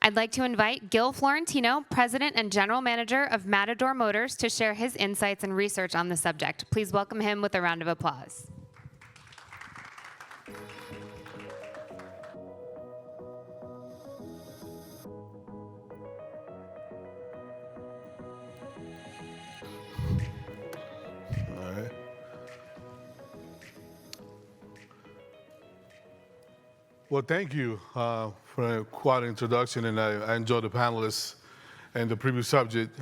I'd like to invite Gill Florentino, President and General Manager of Matador Motors, to share his insights and research on the subject. Please welcome him with a round of applause. All right. Well, thank you for a quite introduction, and I enjoyed the panelists and the previous subject.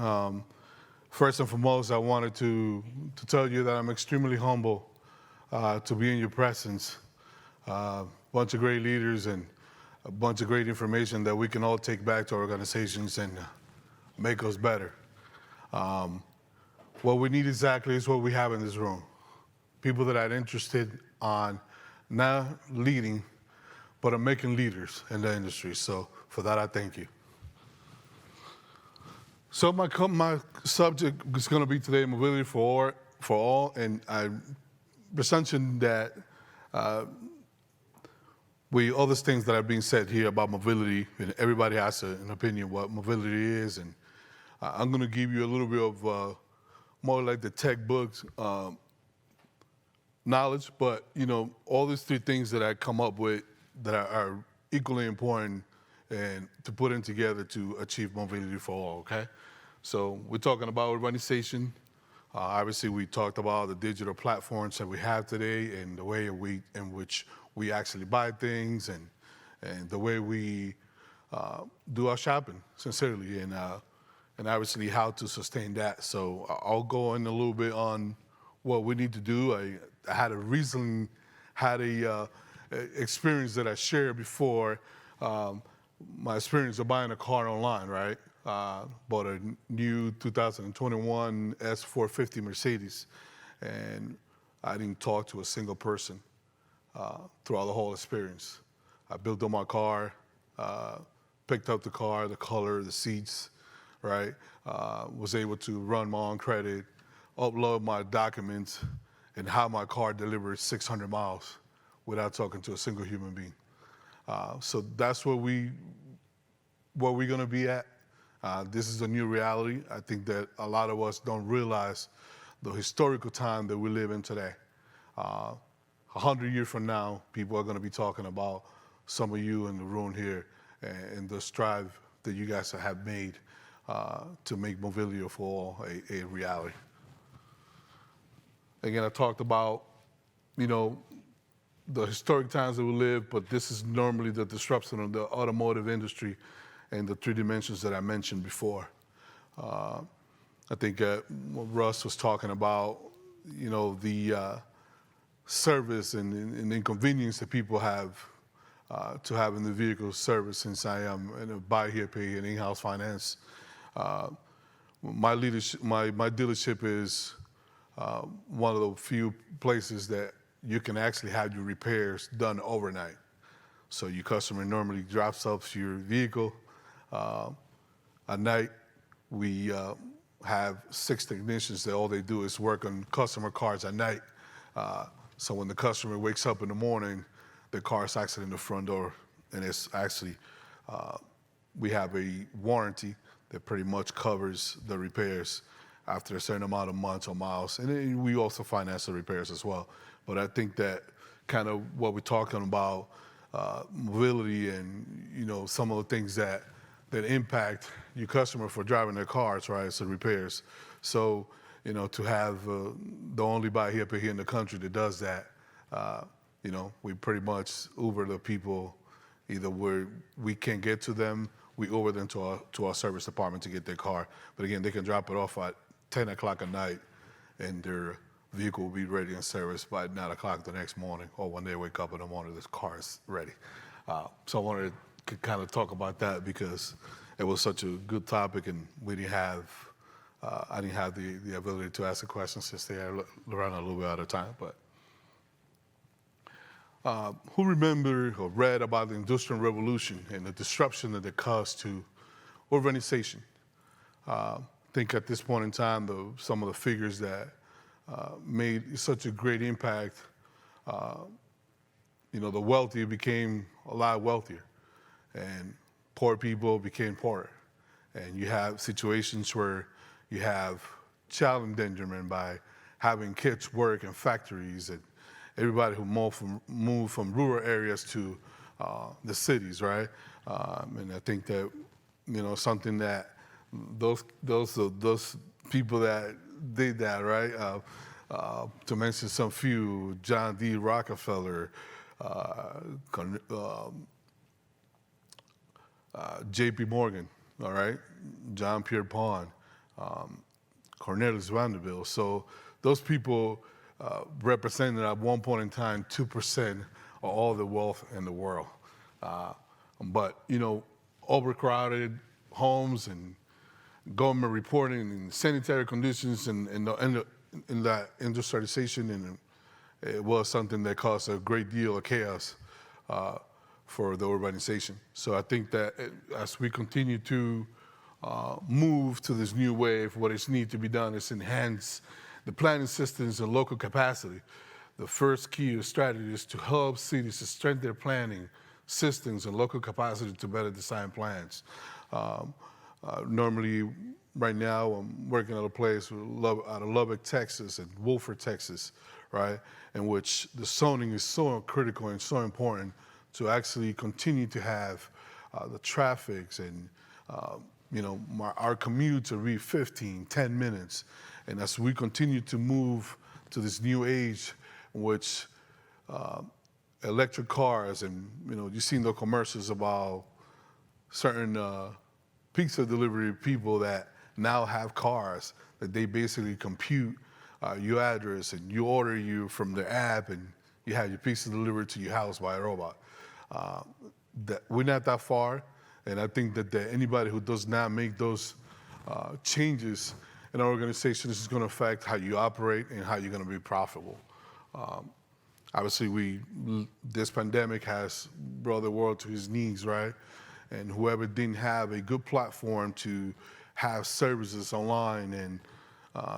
First and foremost, I wanted to tell you that I'm extremely humble to be in your presence. A bunch of great leaders and a bunch of great information that we can all take back to our organizations and make us better. What we need exactly is what we have in this room. People that are interested on not leading, but are making leaders in the industry. So for that, I thank you. So my subject is going to be today mobility for all, and I'm presenting that all these things that are being said here about mobility, and everybody has an opinion what mobility is, and I'm going to give you a little bit of more like the tech books knowledge, but all these three things that I come up with that are equally important and to put in together to achieve mobility for all, okay? So we're talking about urbanization. Obviously, we talked about the digital platforms that we have today and the way in which we actually buy things and the way we do our shopping, sincerely, and obviously how to sustain that. So I'll go in a little bit on what we need to do. I had recently had a experience that I shared before, my experience of buying a car online, right? Bought a new 2021 S450 Mercedes, and I didn't talk to a single person throughout the whole experience. I built up my car, picked up the car, the color, the seats, right? Was able to run my own credit, upload my documents, and have my car delivered 600 miles without talking to a single human being. So that's where we're going to be at. This is a new reality. I think that a lot of us don't realize the historical time that we live in today. 100 years from now, people are going to be talking about some of you in the room here and the strive that you guys have made to make mobility for all a reality. Again, I talked about, the historic times that we live, but this is normally the disruption of the automotive industry and the three dimensions that I mentioned before. I think what Russ was talking about, the service and the inconvenience that people have to having the vehicle service. Since I am in a buy here, pay here, and in-house finance, my dealership is one of the few places that you can actually have your repairs done overnight. So your customer normally drops off your vehicle at night. We have 6 technicians that all they do is work on customer cars at night. So when the customer wakes up in the morning, the car is actually in the front door, and it's actually, we have a warranty that pretty much covers the repairs after a certain amount of months or miles. And then we also finance the repairs as well. But I think that kind of what we're talking about, mobility and, some of the things that impact your customer for driving their cars, right? So repairs. So, to have the only buy here, pay here in the country that does that, we pretty much Uber the people, either we can't get to them, we Uber them to our service department to get their car. But again, they can drop it off at 10 o'clock at night, and their vehicle will be ready and serviced by 9 o'clock the next morning, or when they wake up in the morning, this car is ready. So I wanted to kind of talk about that because it was such a good topic, and I didn't have the ability to ask a question since they are running a little bit out of time. But who remember or read about the Industrial Revolution and the disruption that it caused to urbanization? I think at this point in time, some of the figures that made such a great impact, the wealthy became a lot wealthier, and poor people became poorer. And you have situations where you have child endangerment by having kids work in factories and everybody who moved from rural areas to the cities, right? And I think that, something that those people that did that, right? To mention some few, John D. Rockefeller, J.P. Morgan, all right, John Pierpont, Cornelius Vanderbilt. So those people represented at one point in time 2% of all the wealth in the world. But overcrowded homes and government reporting and sanitary conditions and that industrialization, and it was something that caused a great deal of chaos for the urbanization. So I think that as we continue to move to this new wave, what is need to be done is enhance the planning systems and local capacity. The first key strategy is to help cities to strengthen their planning systems and local capacity to better design plans. Normally, right now, I'm working at a place out of Lubbock, Texas, and Wolford, Texas, right, in which the zoning is so critical and so important to actually continue to have the traffics and our commute to be 10 minutes. And as we continue to move to this new age in which electric cars and, you've seen the commercials about certain pizza delivery people that now have cars that they basically compute your address and you order you from the app and you have your pizza delivered to your house by a robot. That we're not that far, and I think that anybody who does not make those changes in our organization, this is going to affect how you operate and how you're going to be profitable. Obviously, this pandemic has brought the world to its knees, right? And whoever didn't have a good platform to have services online and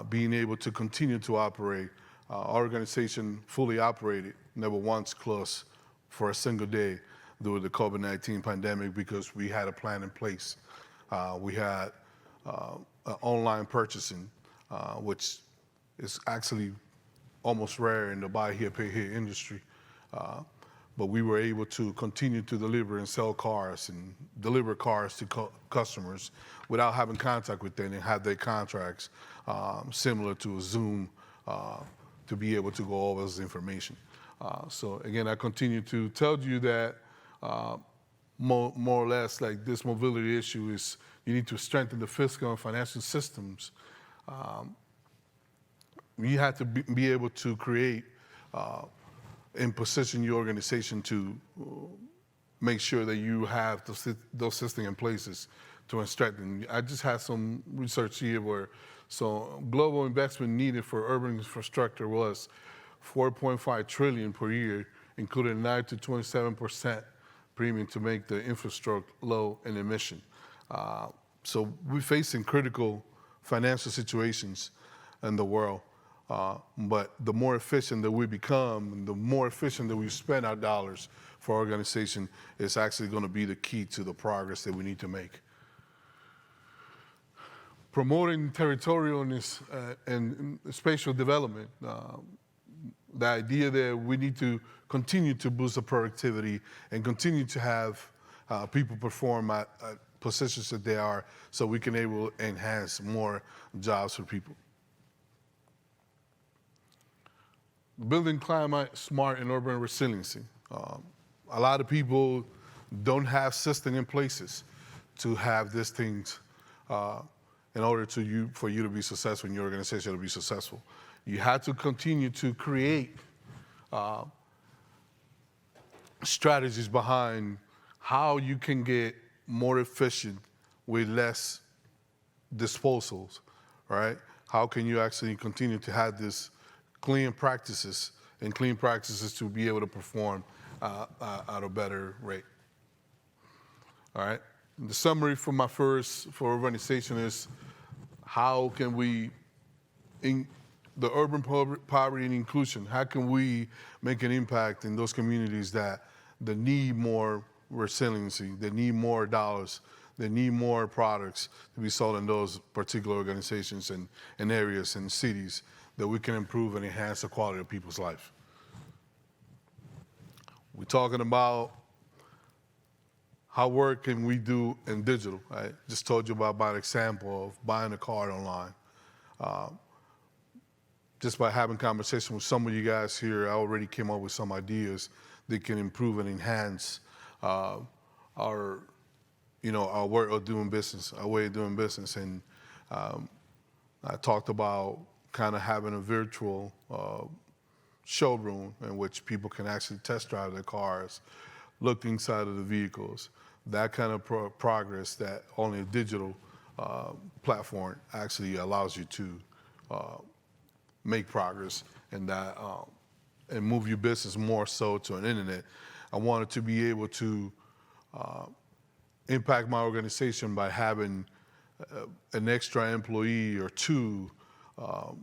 being able to continue to operate, our organization fully operated, never once closed for a single day during the COVID-19 pandemic because we had a plan in place. We had online purchasing, which is actually almost rare in the buy here, pay here industry. But we were able to continue to deliver and sell cars and deliver cars to customers without having contact with them and have their contracts similar to a Zoom to be able to go over this information. So again, I continue to tell you that more or less like this mobility issue is you need to strengthen the fiscal and financial systems. You have to be able to create and position your organization to make sure that you have those systems in places to strengthen. I just had some research here where global investment needed for urban infrastructure was 4.5 trillion per year, including 9 to 27% premium to make the infrastructure low in emission. So we're facing critical financial situations in the world. But the more efficient that we become, and the more efficient that we spend our dollars for our organization is actually going to be the key to the progress that we need to make. Promoting territorialness and spatial development. The idea that we need to continue to boost the productivity and continue to have people perform at positions that they are so we can able to enhance more jobs for people. Building climate smart and urban resiliency. A lot of people don't have systems in places to have these things in order for you to be successful and your organization to be successful. You have to continue to create strategies behind how you can get more efficient with less disposals, right? How can you actually continue to have this clean practices to be able to perform at a better rate. All right. The summary for for urbanization is how can we, in the urban poverty and inclusion, how can we make an impact in those communities that need more resiliency. They need more dollars. They need more products to be sold in those particular organizations and areas and cities that we can improve and enhance the quality of people's life. We're talking about how work can we do in digital. I just told you about my example of buying a car online. Just by having conversation with some of you guys here, I already came up with some ideas that can improve and enhance our way of doing business, And I talked about kind of having a virtual showroom in which people can actually test drive their cars, look inside of the vehicles, that kind of progress that only a digital platform actually allows you to make progress and that and move your business more so to an internet. I wanted to be able to impact my organization by having an extra employee or two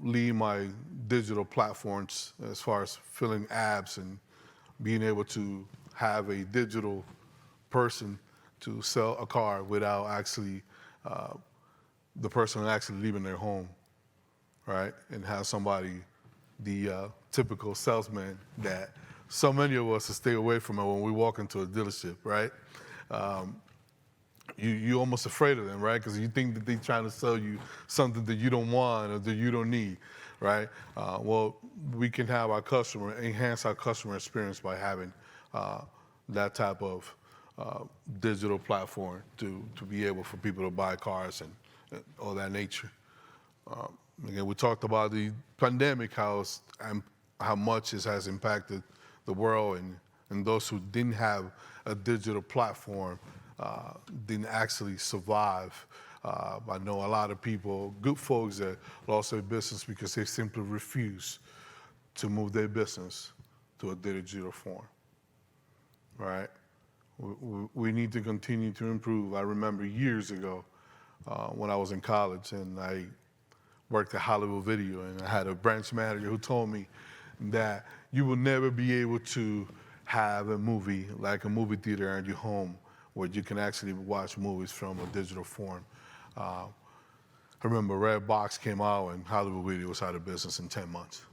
lead my digital platforms as far as filling apps and being able to have a digital person to sell a car without actually the person actually leaving their home, right? And have somebody, the typical salesman that so many of us stay away from it when we walk into a dealership, right? You're almost afraid of them, right? Because you think that they're trying to sell you something that you don't want or that you don't need, right? Well, we can have enhance our customer experience by having that type of digital platform to be able for people to buy cars and all that nature. Again, we talked about the pandemic, how much it has impacted the world, and those who didn't have a digital platform didn't actually survive. I know a lot of people, good folks that lost their business because they simply refused to move their business to a digital form, right? We need to continue to improve. I remember years ago when I was in college and I worked at Hollywood Video, and I had a branch manager who told me that you will never be able to have a movie like a movie theater in your home where you can actually watch movies from a digital form. I remember Redbox came out and Hollywood Video was out of business in 10 months,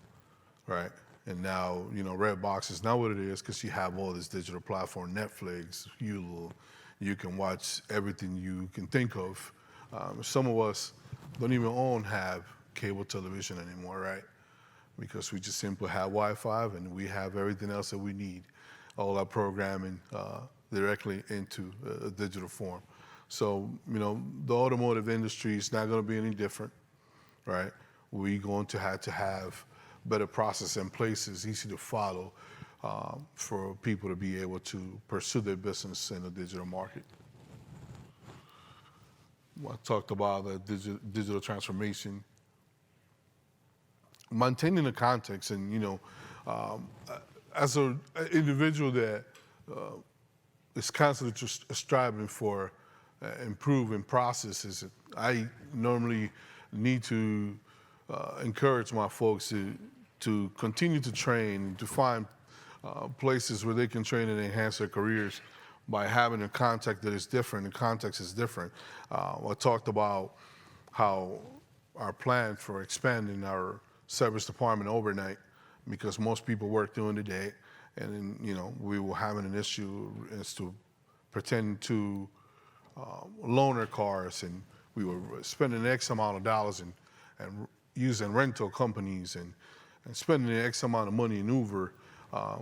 right? And now, Redbox is not what it is because you have all this digital platform, Netflix, Hulu. You can watch everything you can think of. Some of us don't even have cable television anymore, right? Because we just simply have Wi-Fi and we have everything else that we need, all our programming directly into a digital form. So, the automotive industry is not going to be any different, right? We're going to have better processes in places, easy to follow, for people to be able to pursue their business in the digital market. I talked about the digital transformation, maintaining the context, and as an individual that is constantly striving for improving processes, I normally need to encourage my folks to continue to train, to find places where they can train and enhance their careers by having a context that is different. The context is different. I talked about how our plan for expanding our service department overnight, because most people work during the day, and then we were having an issue as to pertaining to loaner cars, and we were spending X amount of dollars and using rental companies and spending X amount of money in Uber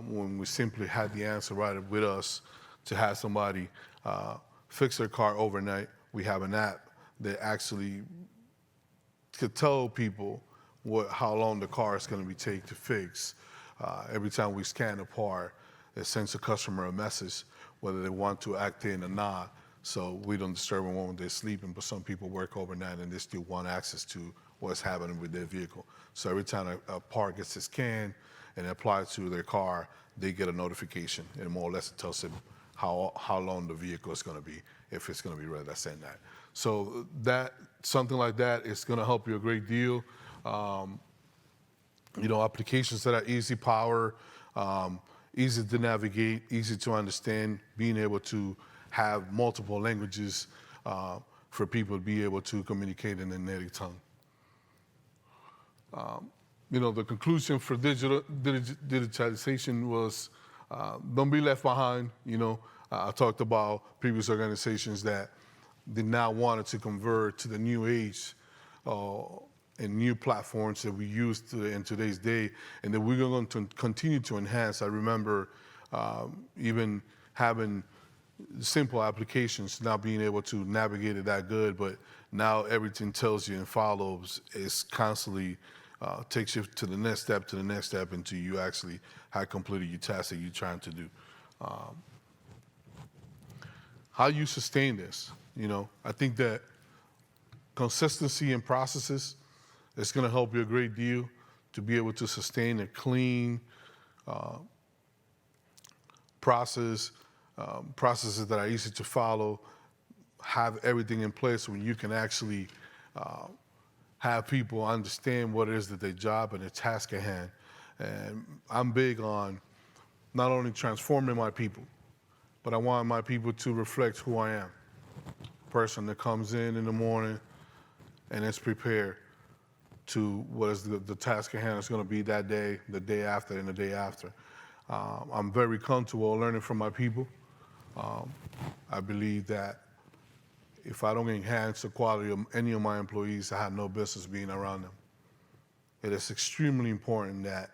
when we simply had the answer right with us to have somebody fix their car overnight. We have an app that actually could tell people how long the car is going to be take to fix. Every time we scan a part, it sends the customer a message whether they want to act in or not, so we don't disturb them when they're sleeping. But some people work overnight and they still want access to what's happening with their vehicle. So every time a part gets scanned and applied to their car, they get a notification, and more or less it tells them how long the vehicle is going to be, if it's going to be ready to send that. So something like that is going to help you a great deal. Applications that are easy power, easy to navigate, easy to understand, being able to have multiple languages for people to be able to communicate in their native tongue. The conclusion for digitization was don't be left behind. I talked about previous organizations that they now wanted to convert to the new age and new platforms that we use in today's day, and that we're going to continue to enhance. I remember even having simple applications, not being able to navigate it that good, but now everything tells you and follows. Is constantly takes you to the next step, until you actually have completed your task that you're trying to do. How you sustain this? I think that consistency in processes is going to help you a great deal to be able to sustain a clean processes that are easy to follow, have everything in place when you can actually have people understand what it is that their job and their task at hand. And I'm big on not only transforming my people, but I want my people to reflect who I am. Person that comes in the morning and is prepared to what is the task at hand is going to be that day, the day after, and the day after. I'm very comfortable learning from my people. I believe that if I don't enhance the quality of any of my employees, I have no business being around them. It is extremely important that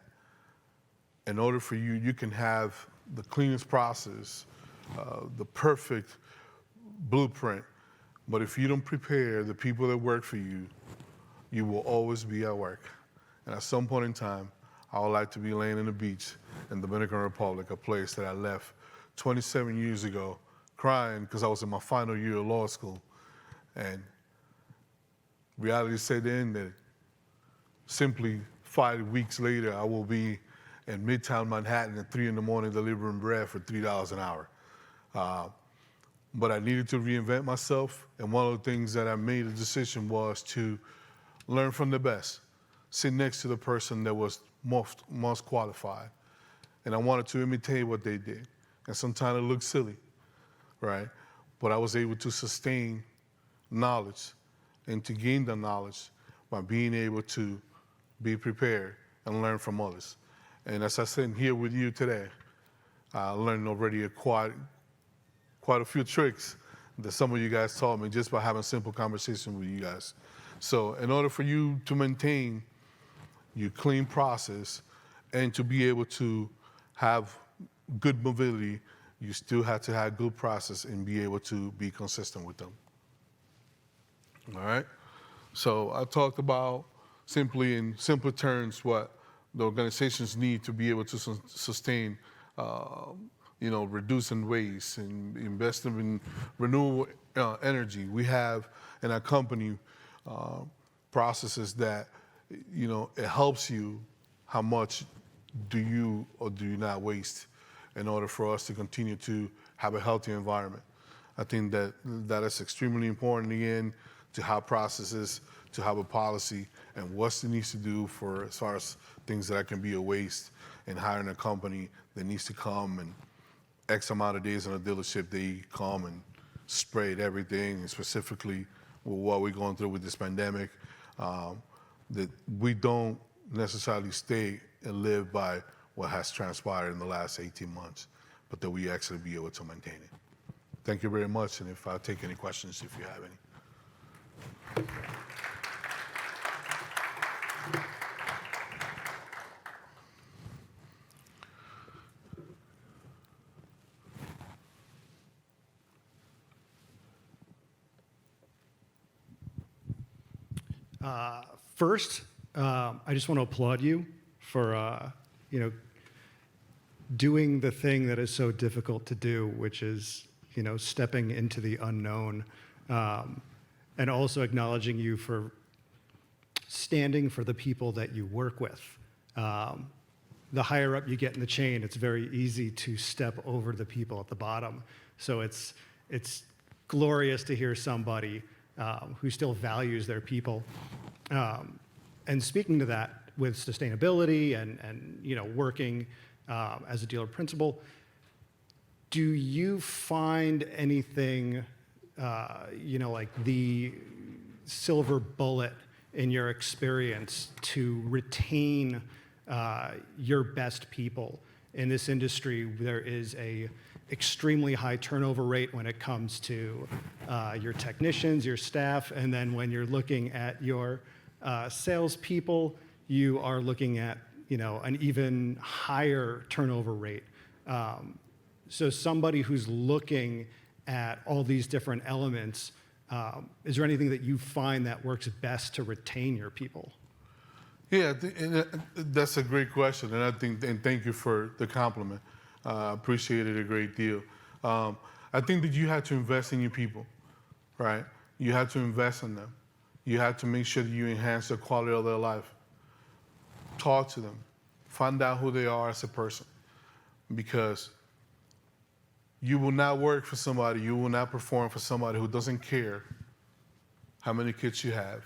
in order for you can have the cleanest process, the perfect blueprint, but if you don't prepare the people that work for you, you will always be at work. And at some point in time, I would like to be laying on the beach in the Dominican Republic, a place that I left 27 years ago, crying because I was in my final year of law school. And reality set in that simply 5 weeks later, I will be in Midtown Manhattan at 3 in the morning delivering bread for $3 an hour. But I needed to reinvent myself, and one of the things that I made a decision was to learn from the best, sit next to the person that was most qualified. And I wanted to imitate what they did. And sometimes it looked silly, right? But I was able to sustain knowledge and to gain the knowledge by being able to be prepared and learn from others. And as I sit here with you today, I learned already quite a few tricks that some of you guys taught me just by having simple conversation with you guys. So in order for you to maintain your clean process and to be able to have good mobility, you still have to have good process and be able to be consistent with them. All right? So I talked about simply in simple terms what the organizations need to be able to sustain reducing waste and investing in renewable energy. We have in our company processes that, it helps you how much do you or do you not waste in order for us to continue to have a healthy environment. I think that is extremely important, again, to have processes, to have a policy, and what it needs to do for as far as things that can be a waste, and hiring a company that needs to come and X amount of days in a dealership, they come and spray everything, and specifically with what we're going through with this pandemic, that we don't necessarily stay and live by what has transpired in the last 18 months, but that we actually be able to maintain it. Thank you very much, and if I'll take any questions, if you have any. First, I just want to applaud you for doing the thing that is so difficult to do, which is stepping into the unknown, and also acknowledging you for standing for the people that you work with. The higher up you get in the chain, it's very easy to step over the people at the bottom. So it's glorious to hear somebody who still values their people. And speaking to that with sustainability and working as a dealer principal. Do you find anything, like the silver bullet in your experience to retain your best people? In this industry, there is a extremely high turnover rate when it comes to your technicians, your staff, and then when you're looking at your salespeople, you are looking at an even higher turnover rate. So somebody who's looking at all these different elements, is there anything that you find that works best to retain your people? Yeah, that's a great question, and thank you for the compliment. I appreciate it a great deal. I think that you have to invest in your people, right? You have to invest in them. You have to make sure that you enhance the quality of their life. Talk to them. Find out who they are as a person, because you will not work for somebody, you will not perform for somebody who doesn't care how many kids you have,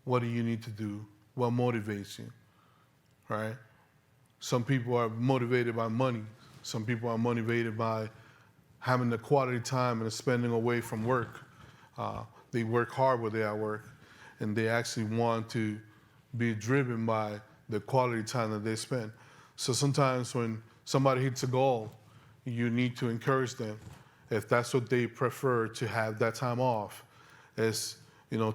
what do you need to do, what motivates you, right? Some people are motivated by money. Some people are motivated by having the quality time and spending away from work. They work hard where they are at work, and they actually want to be driven by the quality time that they spend. So sometimes when somebody hits a goal, you need to encourage them, if that's what they prefer, to have that time off. As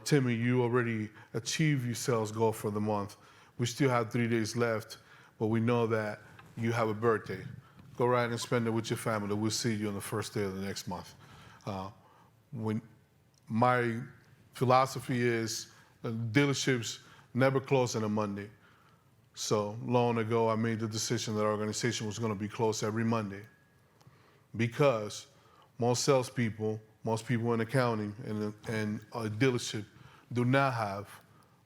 Timmy, you already achieved your sales goal for the month. We still have 3 days left, but we know that you have a birthday. Go right and spend it with your family. We'll see you on the first day of the next month. When my philosophy is dealerships never close on a Monday. So long ago, I made the decision that our organization was going to be closed every Monday, because most salespeople, most people in accounting and a dealership do not have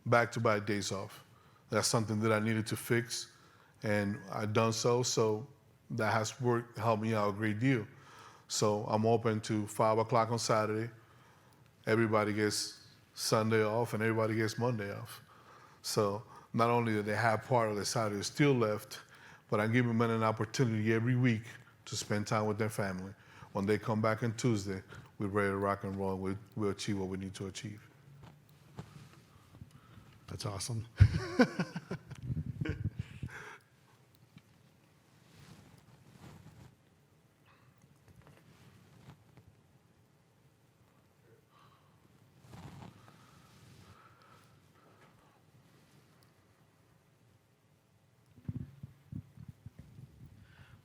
back-to-back days off. That's something that I needed to fix, and I've done so. So that has helped me out a great deal. So I'm open to 5 o'clock on Saturday. Everybody gets Sunday off, and everybody gets Monday off. So not only do they have part of their Saturday still left, but I give them an opportunity every week to spend time with their family. When they come back on Tuesday, we're ready to rock and roll. We'll achieve what we need to achieve. That's awesome.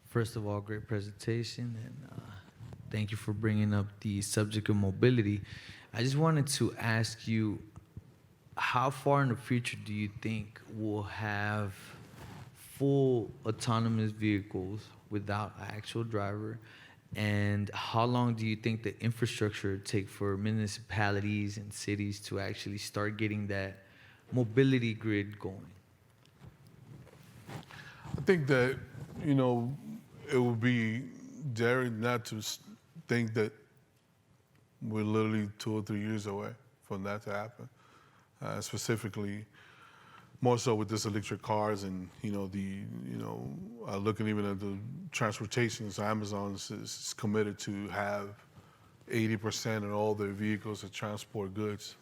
First of all, great presentation, and thank you for bringing up the subject of mobility. I just wanted to ask you, how far in the future do you think we'll have full autonomous vehicles without an actual driver? And how long do you think the infrastructure would take for municipalities and cities to actually start getting that mobility grid going? I think that, it would be daring not to think that we're literally 2 or 3 years away from that to happen. Specifically, more so with this electric cars and, looking even at the transportation. So Amazon is committed to have 80% of all their vehicles that transport goods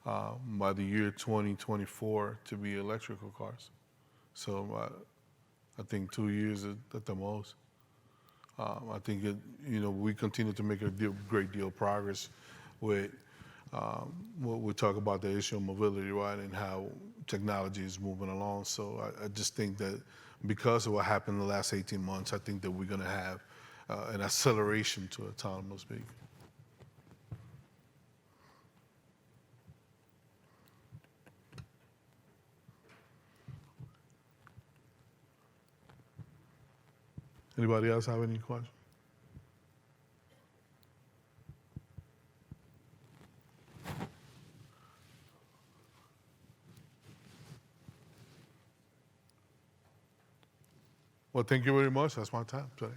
by the year 2024 to be electrical cars. So I think 2 years at the most. I think that, we continue to make a great deal of progress with what we talk about the issue of mobility, right, and how technology is moving along. So I just think that because of what happened in the last 18 months, I think that we're going to have an acceleration to autonomous vehicles. Anybody else have any questions? Well, thank you very much. That's my time today.